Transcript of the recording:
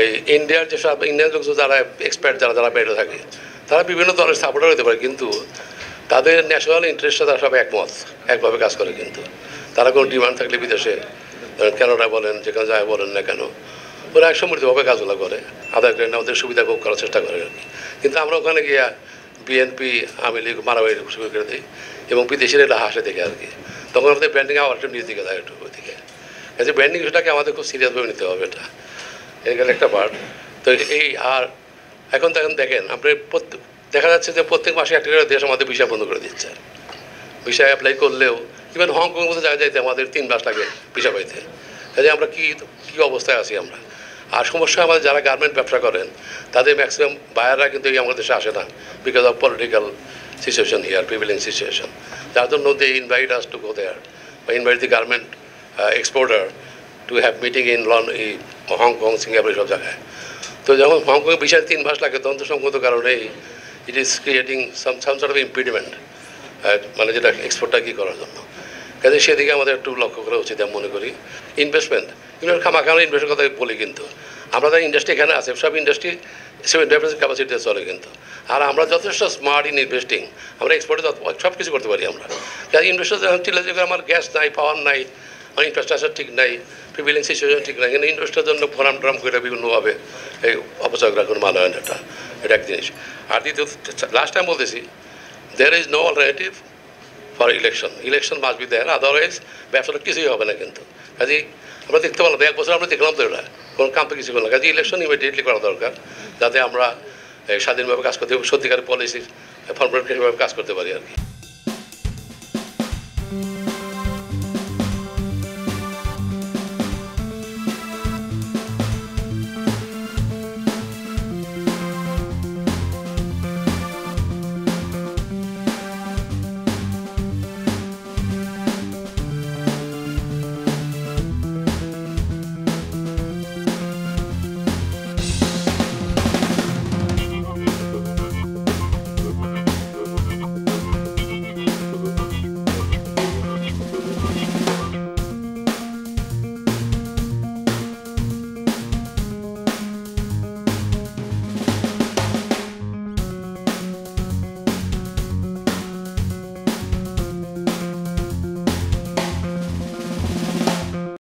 এই ইন্ডিয়ার যেসব ইন্ডিয়ান লোক যারা এক্সপার্ট যারা বাইরে থাকে তারা বিভিন্ন দলের সাপোর্টার হতে পারে, কিন্তু তাদের ন্যাশনাল ইন্টারেস্টে তারা সব একভাবে কাজ করে। কিন্তু তারা কোনো ডিমান্ড থাকলে বিদেশে কানাডা বলেন, যেখানে যায় বলেন না কেন, ওরা সম্মিলিতভাবে কাজগুলো করে, আদায় করে আমাদের সুবিধা ভোগ করার চেষ্টা করে আর কি। কিন্তু আমরা ওখানে গিয়া বিএনপি আওয়ামী লীগ মারামারি শুরু করে দিই এবং বিদেশিরা এটা হাসে দেখে আর কি। তখন আমাদের ব্র্যান্ডিং আবার একটু নিজ দিকে যায় একটু ওই দিকে। কাজে ব্র্যান্ডিং ইস্যুটাকে আমাদের খুব সিরিয়াসভাবে নিতে হবে, এটা এখানে একটা পার্ট। তো এই আর এখন দেখেন আপনি দেখা যাচ্ছে যে প্রত্যেক মাসে একটা করে দেশ আমাদের ভিসা বন্ধ করে দিচ্ছে। ভিসা অ্যাপ্লাই করলেও ইভেন হংকংয়ের মধ্যে জায়গায় যাইতে আমাদের 3 মাস লাগে ভিসা পাইতে। কাজে আমরা কী অবস্থায় আছি আমরা। আর সমস্যা আমাদের যারা গার্মেন্ট ব্যবসা করেন তাদের ম্যাক্সিমাম বায়াররা কিন্তু আমাদের দেশে আসে না, because of political situation here, prevailing situation, যার জন্য দে ইনভাইট আস টু গো দেয়ার বা invite the garment exporter to have meeting in Hong Kong, Singapore সব জায়গায়। তো যখন হংকংয়ে ভিসায় 3 মাস লাগে তখন তো সংগত কারণেই it is creating some sort of impediment, মানে যেটা এক্সপোর্টটা কী করার জন্য। কাজে সেদিকে আমাদের একটু লক্ষ্য করা উচিত আমি মনে করি। ইনভেস্টমেন্ট খামাখানা ইনভেস্টের কথা বলি, কিন্তু আমরা যারা ইন্ডাস্ট্রি এখানে আছে সব ইন্ডাস্ট্রি 70% ক্যাপাসিটিতে চলে কিন্তু। আর আমরা যথেষ্ট স্মার্ট ইন ইনভেস্টিং, আমরা এক্সপোর্টে সব কিছু করতে পারি আমরা। কাজে ইনভেস্টার যখন চিল্লা যে আমার গ্যাস নাই, পাওয়ার নাই, আমার ইনফ্রাস্ট্রাকচার ঠিক নাই, প্রিভেলিং সিচুয়েশন ঠিক নাই, কিন্তু ইনভেস্টার জন্য ফোরাম টরাম করে বিভিন্নভাবে এই অপচয় রাখুন মাল হয় না, এটা এক জিনিস। আর দ্বিতীয় লাস্ট টাইম বলতেছি, there is no alternative for election must be there, otherwise ব্যবসাটা কিছুই হবে না কিন্তু। কাজে আমরা দেখতে পারলাম 1 বছর আমরা দেখলাম তো এটা কোনো কাম তো কিছু করলাম। কাজে ইলেকশন ইমিডিয়েটলি করা দরকার, যাতে আমরা স্বাধীনভাবে কাজ করতে সত্যিকারের পলিসি ফর্মুলেট কাজ করতে পারি আর কি।